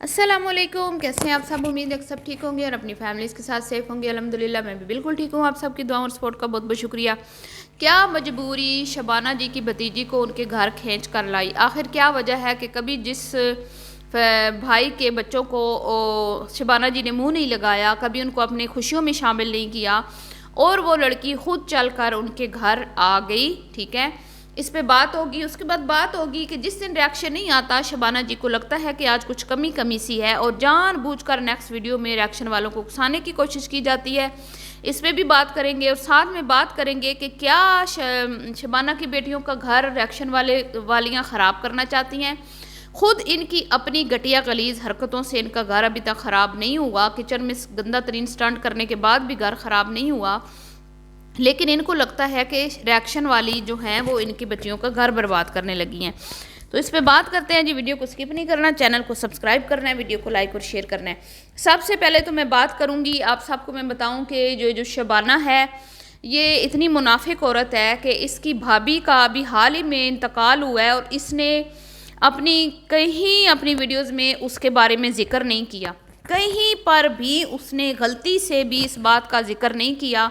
अस्सलामुअलैकुम, कैसे हैं आप सब। उम्मीद है कि सब ठीक होंगे और अपनी फैमिलीज़ के साथ सेफ होंगे। अल्हम्दुलिल्लाह मैं भी बिल्कुल ठीक हूँ। आप सबकी दुआ और सपोर्ट का बहुत बहुत शुक्रिया। क्या मजबूरी शबाना जी की भतीजी को उनके घर खींच कर लाई, आखिर क्या वजह है कि कभी जिस भाई के बच्चों को शबाना जी ने मुंह नहीं लगाया, कभी उनको अपने खुशियों में शामिल नहीं किया और वो लड़की खुद चल कर उनके घर आ गई। ठीक है, इस पे बात होगी। उसके बाद बात होगी कि जिस दिन रिएक्शन नहीं आता, शबाना जी को लगता है कि आज कुछ कमी सी है और जानबूझकर नेक्स्ट वीडियो में रिएक्शन वालों को उकसाने की कोशिश की जाती है। इस पे भी बात करेंगे और साथ में बात करेंगे कि क्या शबाना की बेटियों का घर रिएक्शन वालियाँ ख़राब करना चाहती हैं। खुद इनकी अपनी घटिया गलीज हरकतों से इनका घर अभी तक ख़राब नहीं हुआ। किचन में गंदा तरीन स्टंट करने के बाद भी घर ख़राब नहीं हुआ, लेकिन इनको लगता है कि रिएक्शन वाली जो हैं वो इनकी बच्चियों का घर बर्बाद करने लगी हैं। तो इस पे बात करते हैं जी। वीडियो को स्किप नहीं करना, चैनल को सब्सक्राइब करना है, वीडियो को लाइक और शेयर करना है। सबसे पहले तो मैं बात करूंगी, आप सबको मैं बताऊं कि जो शबाना है ये इतनी मुनाफिक औरत है कि इसकी भाभी का अभी हाल ही में इंतकाल हुआ है और इसने अपनी वीडियोज़ में उसके बारे में ज़िक्र नहीं किया। कहीं पर भी उसने गलती से भी इस बात का जिक्र नहीं किया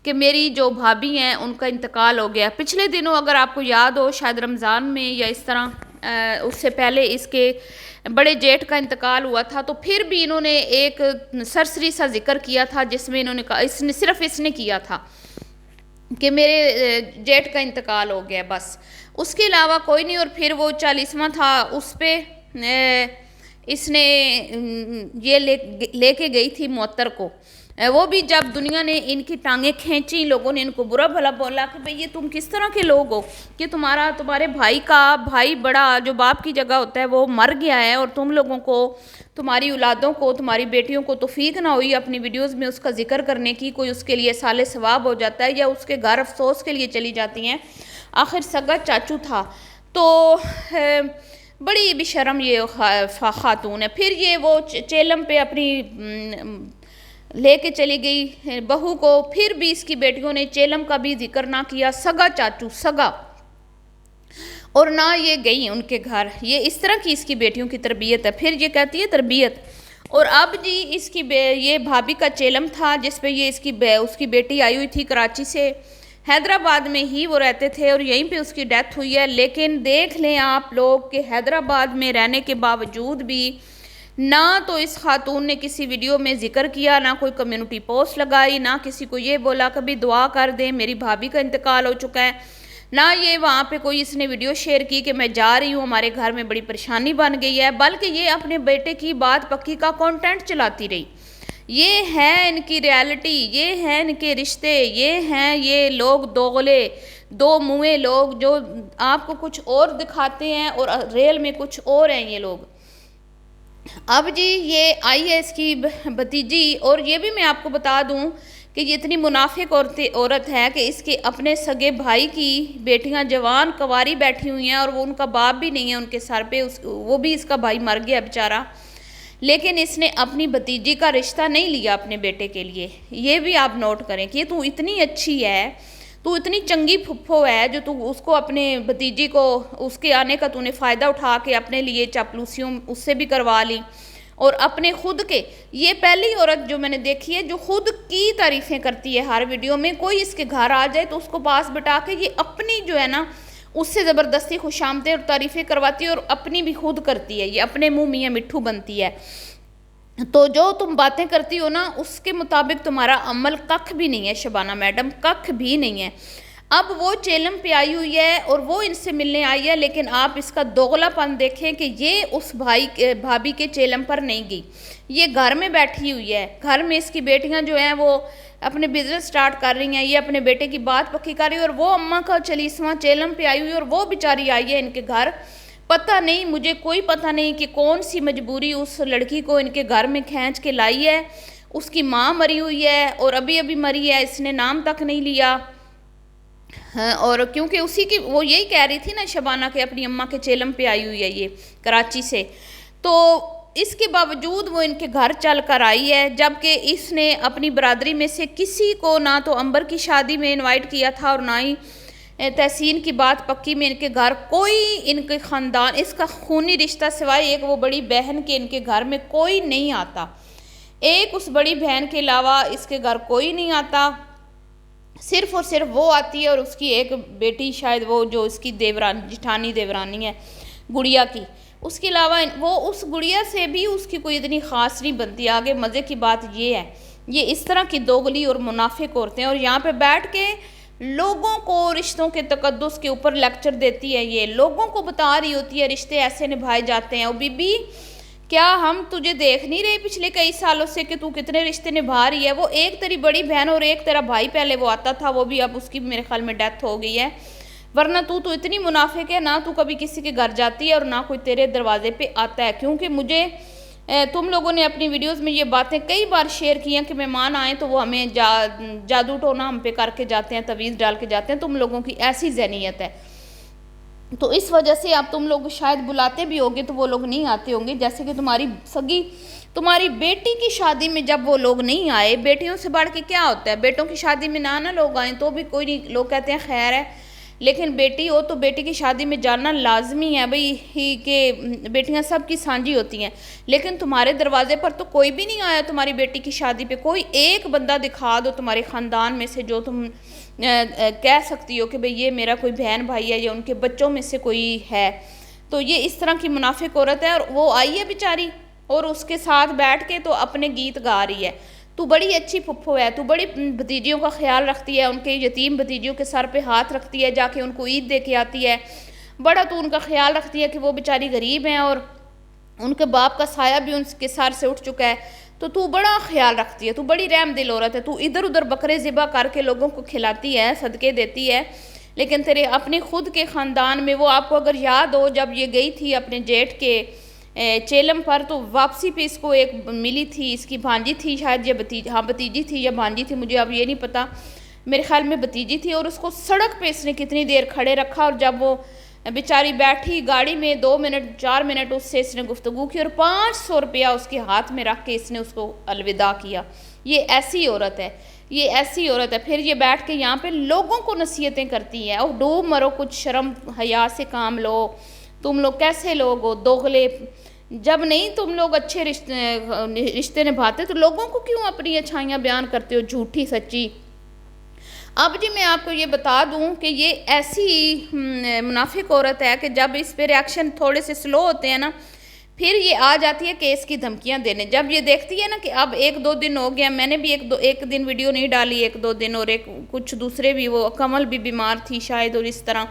कि मेरी जो भाभी हैं उनका इंतकाल हो गया। पिछले दिनों अगर आपको याद हो, शायद रमज़ान में या इस तरह, उससे पहले इसके बड़े जेठ का इंतकाल हुआ था, तो फिर भी इन्होंने एक सरसरी सा जिक्र किया था जिसमें इन्होंने कहा, इसने किया था कि मेरे जेठ का इंतकाल हो गया, बस उसके अलावा कोई नहीं। और फिर वो 40वां था, उस पर इसने ये लेके गई थी मुअत्तर को। वो भी जब दुनिया ने इनकी टांगें खींची, लोगों ने इनको बुरा भला बोला कि भाई ये तुम किस तरह के लोग हो कि तुम्हारे भाई बड़ा जो बाप की जगह होता है वो मर गया है और तुम लोगों को, तुम्हारी औलादों को, तुम्हारी बेटियों को तौफीक ना हुई अपनी वीडियोज़ में उसका जिक्र करने की। कोई उसके लिए साले सवाब हो जाता है या उसके घर अफसोस के लिए चली जाती हैं। आखिर सगा चाचू था, तो बड़ी बेशर्म ये खातून है। फिर ये वो चेलम पे अपनी लेके चली गई बहू को। फिर भी इसकी बेटियों ने चेलम का भी जिक्र ना किया, सगा चाचू सगा, और ना ये गई उनके घर। ये इस तरह की इसकी बेटियों की तरबियत है। फिर ये कहती है तरबियत। और अब जी ये भाभी का चेलम था जिस पे ये उसकी बेटी आई हुई थी कराची से। हैदराबाद में ही वो रहते थे और यहीं पे उसकी डेथ हुई है। लेकिन देख लें आप लोग कि हैदराबाद में रहने के बावजूद भी ना तो इस खातून ने किसी वीडियो में जिक्र किया, ना कोई कम्युनिटी पोस्ट लगाई, ना किसी को ये बोला कभी दुआ कर दें मेरी भाभी का इंतकाल हो चुका है, ना ये वहाँ पे कोई इसने वीडियो शेयर की कि मैं जा रही हूँ, हमारे घर में बड़ी परेशानी बन गई है, बल्कि ये अपने बेटे की बात पक्की का कंटेंट चलाती रही। ये है इनकी रियलिटी, ये है इनके रिश्ते, ये हैं ये लोग दोगले दो मुँहे लोग जो आपको कुछ और दिखाते हैं और रियल में कुछ और हैं ये लोग। अब जी ये आई है इसकी भतीजी, और ये भी मैं आपको बता दूं कि ये इतनी मुनाफिक औरत है कि इसके अपने सगे भाई की बेटियां जवान कवारी बैठी हुई हैं और वो उनका बाप भी नहीं है उनके सर पे, वो भी इसका भाई मर गया बेचारा, लेकिन इसने अपनी भतीजी का रिश्ता नहीं लिया अपने बेटे के लिए। ये भी आप नोट करें कि तू इतनी अच्छी है, तू इतनी चंगी फुफ्फो है जो तू उसको, अपने भतीजी को, उसके आने का तूने फ़ायदा उठा के अपने लिए चापलूसियों उससे भी करवा ली और अपने खुद के। ये पहली औरत जो मैंने देखी है जो खुद की तारीफ़ें करती है हर वीडियो में। कोई इसके घर आ जाए तो उसको पास बिठा के ये अपनी जो है ना उससे ज़बरदस्ती खुशामदें और तारीफ़ें करवाती है और अपनी भी खुद करती है। ये अपने मुँह मियाँ मिट्ठू बनती है। तो जो तुम बातें करती हो ना उसके मुताबिक तुम्हारा अमल कख भी नहीं है शबाना मैडम, कख भी नहीं है। अब वो चेलम पे आई हुई है और वो इनसे मिलने आई है, लेकिन आप इसका दोगलापन देखें कि ये उस भाभी के चेलम पर नहीं गई, ये घर में बैठी हुई है। घर में इसकी बेटियां जो हैं वो अपने बिजनेस स्टार्ट कर रही हैं, ये अपने बेटे की बात पक्की कर रही है और वो अम्मा का 40वां चेलम पे आई हुई है और वो बेचारी आई है इनके घर। पता नहीं, मुझे कोई पता नहीं कि कौन सी मजबूरी उस लड़की को इनके घर में खींच के लाई है। उसकी माँ मरी हुई है और अभी अभी मरी है, इसने नाम तक नहीं लिया। हाँ, और क्योंकि उसी की वो यही कह रही थी ना शबाना के अपनी अम्मा के चेलम पे आई हुई है ये कराची से, तो इसके बावजूद वो इनके घर चल कर आई है। जबकि इसने अपनी बरादरी में से किसी को ना तो अंबर की शादी में इनवाइट किया था और ना ही तहसीन की बात पक्की में इनके घर कोई, इनके ख़ानदान, इसका खूनी रिश्ता सिवाय एक वो बड़ी बहन के इनके घर में कोई नहीं आता। एक उस बड़ी बहन के अलावा इसके घर कोई नहीं आता, सिर्फ़ और सिर्फ वो आती है और उसकी एक बेटी, शायद वो जो इसकी देवरानी, जिठानी देवरानी है गुड़िया की, उसके अलावा वो उस गुड़िया से भी उसकी कोई इतनी ख़ास नहीं बनती। आगे मज़े की बात ये है, ये इस तरह की दोगली और मुनाफिक औरतें, और यहाँ पे बैठ के लोगों को रिश्तों के तकद्दुस के ऊपर लेक्चर देती है, ये लोगों को बता रही होती है रिश्ते ऐसे निभाए जाते हैं। और बीबी, क्या हम तुझे देख नहीं रहे पिछले कई सालों से कि तू कितने रिश्ते निभा रही है? वो एक तेरी बड़ी बहन और एक तेरा भाई पहले वो आता था, वो भी अब उसकी मेरे ख्याल में डेथ हो गई है, वरना तू तो इतनी मुनाफिक है, ना तू कभी किसी के घर जाती है और ना कोई तेरे दरवाजे पे आता है। क्योंकि मुझे तुम लोगों ने अपनी वीडियोस में ये बातें कई बार शेयर की हैं कि मेहमान आए तो वो हमें जादू टोना हम पे करके जाते हैं, तवीज़ डाल के जाते हैं। तुम लोगों की ऐसी ज़हनीयत है, तो इस वजह से आप तुम लोग शायद बुलाते भी होंगे तो वो लोग नहीं आते होंगे। जैसे कि तुम्हारी बेटी की शादी में जब वो लोग नहीं आए, बेटियों से बढ़ के क्या होता है, बेटों की शादी में ना लोग आए तो भी कोई नहीं, लोग कहते हैं खैर है, लेकिन बेटी हो तो बेटी की शादी में जाना लाजमी है भाई, ही कि बेटियां सब की साझी होती हैं। लेकिन तुम्हारे दरवाजे पर तो कोई भी नहीं आया तुम्हारी बेटी की शादी पे। कोई एक बंदा दिखा दो तुम्हारे ख़ानदान में से जो तुम कह सकती हो कि भाई ये मेरा कोई बहन भाई है या उनके बच्चों में से कोई है। तो ये इस तरह की मुनाफिक औरत है, और वो आई है बेचारी और उसके साथ बैठ के तो अपने गीत गा रही है। तू बड़ी अच्छी फुफ्फो है, तू बड़ी भतीजियों का ख्याल रखती है, उनके यतीम भतीजियों के सर पे हाथ रखती है, जाके उनको ईद दे के आती है, बड़ा तू उनका ख्याल रखती है कि वो बेचारी गरीब हैं और उनके बाप का साया भी उनके सर से उठ चुका है। तो तू बड़ा ख्याल रखती है, तू बड़ी रहम दिल औरत है, तू इधर उधर बकरे ज़िबा करके लोगों को खिलाती है, सदके देती है, लेकिन तेरे अपने खुद के ख़ानदान में वो, आपको अगर याद हो जब ये गई थी अपने जेठ के चेलम पर, तो वापसी पे इसको एक मिली थी, इसकी भांजी थी शायद, ये भतीजी थी या भांजी थी, मुझे अब ये नहीं पता, मेरे ख्याल में भतीजी थी। और उसको सड़क पे इसने कितनी देर खड़े रखा, और जब वो बेचारी बैठी गाड़ी में 2 मिनट 4 मिनट उससे इसने गुफ्तगू की और 500 रुपया उसके हाथ में रख के इसने उसको अलविदा किया। ये ऐसी औरत है, ये ऐसी औरत है। फिर ये बैठ के यहाँ पे लोगों को नसीहतें करती है, और डूब मरो, कुछ शर्म हया से काम लो, तुम लोग कैसे लोग हो दोगले, जब नहीं तुम लोग अच्छे रिश्ते निभाते तो लोगों को क्यों अपनी अच्छाइयाँ बयान करते हो, झूठी सच्ची। अब जी मैं आपको ये बता दूं कि ये ऐसी मुनाफिक औरत है कि जब इस पे रिएक्शन थोड़े से स्लो होते हैं ना, फिर ये आ जाती है केस की धमकियां देने। जब ये देखती है ना कि अब 1-2 दिन हो गया, मैंने भी एक दिन वीडियो नहीं डाली, 1-2 दिन, और कुछ दूसरे भी, वो कमल भी बीमार थी शायद, और इस तरह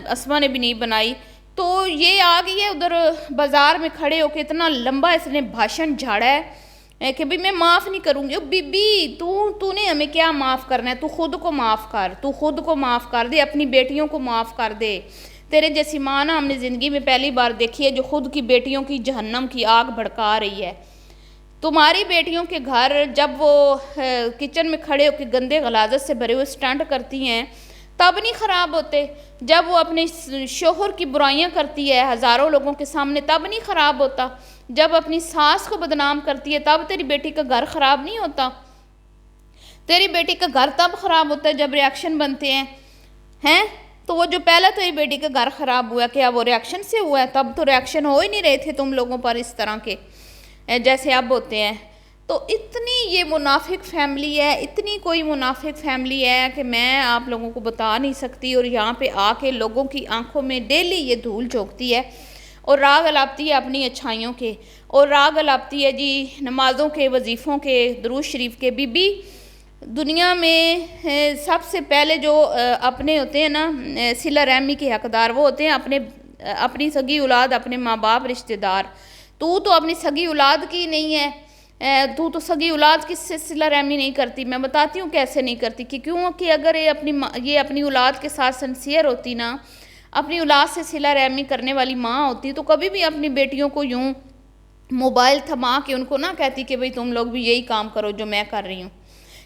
अस्मा ने भी नहीं बनाई, तो ये आ गई है उधर बाज़ार में खड़े होकर इतना लंबा इसने भाषण झाड़ा है कि भाई मैं माफ़ नहीं करूँगी। बीबी, तूने हमें क्या माफ़ करना है, तू खुद को माफ़ कर, तू खुद को माफ़ कर दे, अपनी बेटियों को माफ़ कर दे। तेरे जैसी माँ ना हमने ज़िंदगी में पहली बार देखी है जो खुद की बेटियों की जहन्नम की आग भड़का रही है। तुम्हारी बेटियों के घर जब वो किचन में खड़े होकर गंदे गलाजत से भरे हुए स्टंट करती हैं तब नहीं ख़राब होते, जब वो अपने शोहर की बुराइयां करती है हज़ारों लोगों के सामने तब नहीं ख़राब होता, जब अपनी सास को बदनाम करती है तब तेरी बेटी का घर ख़राब नहीं होता। तेरी बेटी का घर तब ख़राब होता है जब रिएक्शन बनते हैं। तो वो जो पहला तेरी बेटी का घर ख़राब हुआ, क्या वो रिएक्शन से हुआ है? तब तो रिएक्शन हो ही नहीं रहे थे तुम लोगों पर इस तरह के जैसे अब होते हैं। तो इतनी ये मुनाफिक फैमिली है, इतनी कोई मुनाफिक फैमिली है कि मैं आप लोगों को बता नहीं सकती। और यहाँ पे आके लोगों की आंखों में डेली ये धूल झोंकती है और राग अलापती है अपनी अच्छाइयों के, और राग अलापती है जी नमाज़ों के, वजीफ़ों के, दुरूद शरीफ के। बीबी, दुनिया में सबसे पहले जो अपने होते हैं ना सिला रहमी के हकदार, वो होते हैं अपनी सगी औलाद, अपने माँ बाप, रिश्तेदार। तू तो अपनी सगी औलाद की नहीं है, तू तो सगी औलाद की सिला रहमी नहीं करती। मैं बताती हूँ कैसे नहीं करती, कि क्योंकि अगर ये अपनी औलाद के साथ सिंसियर होती ना, अपनी औलाद से सिला रहमी करने वाली माँ होती, तो कभी भी अपनी बेटियों को यूँ मोबाइल थमा के उनको ना कहती कि भाई तुम लोग भी यही काम करो जो मैं कर रही हूँ।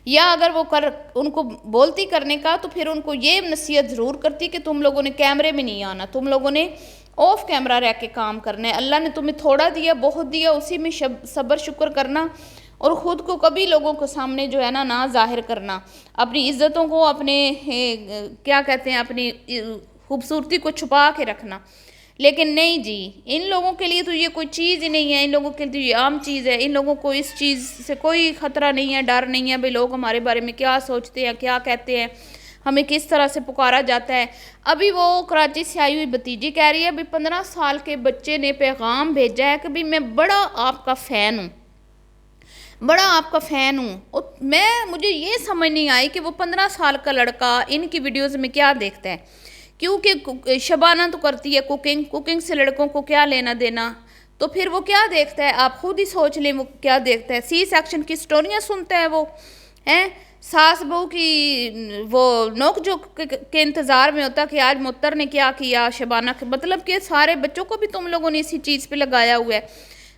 या अगर वो उनको बोलती करने का, तो फिर उनको ये नसीहत ज़रूर करती कि तुम लोगों ने कैमरे में नहीं आना, तुम लोगों ने ऑफ कैमरा रह के काम करना है। अल्लाह ने तुम्हें थोड़ा दिया, बहुत दिया, उसी में सब्र शुक्र करना और ख़ुद को कभी लोगों के सामने जो है ना जाहिर करना, अपनी इज़्ज़तों को, अपने क्या कहते हैं, अपनी खूबसूरती को छुपा के रखना। लेकिन नहीं जी, इन लोगों के लिए तो ये कोई चीज़ ही नहीं है, इन लोगों के लिए तो ये आम चीज़ है। इन लोगों को इस चीज़ से कोई ख़तरा नहीं है, डर नहीं है भाई लोग हमारे बारे में क्या सोचते हैं, क्या कहते हैं, हमें किस तरह से पुकारा जाता है। अभी वो कराची से आई हुई भतीजी कह रही है अभी 15 साल के बच्चे ने पैगाम भेजा है कि भाई मैं बड़ा आपका फ़ैन हूँ, बड़ा आपका फ़ैन हूँ। और मुझे ये समझ नहीं आई कि वो 15 साल का लड़का इनकी वीडियोज़ में क्या देखता है, क्योंकि शबाना तो करती है कुकिंग से लड़कों को क्या लेना देना, तो फिर वो क्या देखता है, आप खुद ही सोच लें वो क्या देखता है। सी सेक्शन की स्टोरियाँ सुनता है वो, हैं सास बहू की वो नोक झोंक के इंतज़ार में होता कि आज मुत्तर ने क्या किया शबाना के, मतलब कि सारे बच्चों को भी तुम लोगों ने इसी चीज़ पे लगाया हुआ है।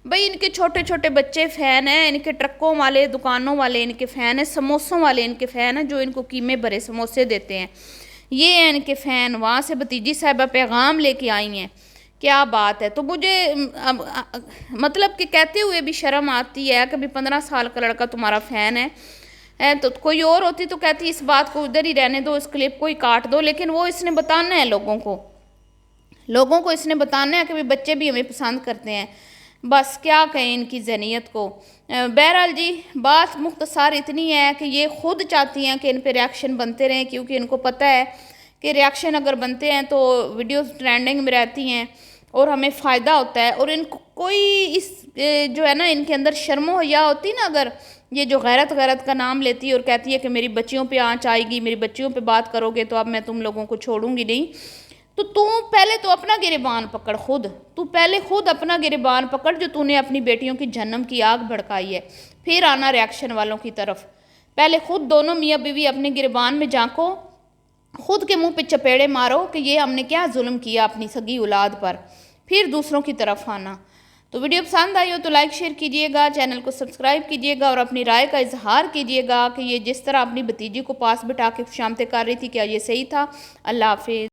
भाई इनके छोटे छोटे बच्चे फ़ैन हैं, इनके ट्रकों वाले, दुकानों वाले इनके फ़ैन हैं, समोसों वाले इनके फ़ैन हैं जो इनको कीमे भरे समोसे देते हैं, ये हैं इनके फ़ैन। वहाँ से भतीजी साहिबा पैगाम लेके आई हैं, क्या बात है। तो मुझे मतलब कि कहते हुए भी शर्म आती है कि भाई 15 साल का लड़का तुम्हारा फ़ैन है। तो कोई और होती तो कहती इस बात को उधर ही रहने दो, इस क्लिप को ही काट दो, लेकिन वो इसने बताना है लोगों को इसने बताना है कि भाई बच्चे भी हमें पसंद करते हैं। बस क्या कहें इनकी ज़हनियत को। बहरहाल जी, बात मुख्तसार इतनी है कि ये ख़ुद चाहती हैं कि इन पे रिएक्शन बनते रहें, क्योंकि इनको पता है कि रिएक्शन अगर बनते हैं तो वीडियोस ट्रेंडिंग में रहती हैं और हमें फ़ायदा होता है। और इनको कोई इस जो है ना इनके अंदर शर्म हया होती ना, अगर ये जो गैरत का नाम लेती है और कहती है कि मेरी बच्चियों पे आँच आएगी, मेरी बच्चियों पे बात करोगे तो अब मैं तुम लोगों को छोड़ूंगी नहीं, तो तू पहले तो अपना गिरेबान पकड़, तू पहले खुद अपना गिरेबान पकड़ जो तूने अपनी बेटियों की जन्म की आग भड़काई है, फिर आना रिएक्शन वालों की तरफ। पहले खुद दोनों मियाँ बीवी अपने गिरेबान में झांको, खुद के मुंह पे चपेड़े मारो कि ये हमने क्या जुल्म किया अपनी सगी औलाद पर, फिर दूसरों की तरफ आना। तो वीडियो पसंद आई हो तो लाइक शेयर कीजिएगा, चैनल को सब्सक्राइब कीजिएगा और अपनी राय का इजहार कीजिएगा कि ये जिस तरह अपनी भतीजी को पास बिठा के खुशामतें कर रही थी क्या ये सही था। अल्लाह हाफिज़।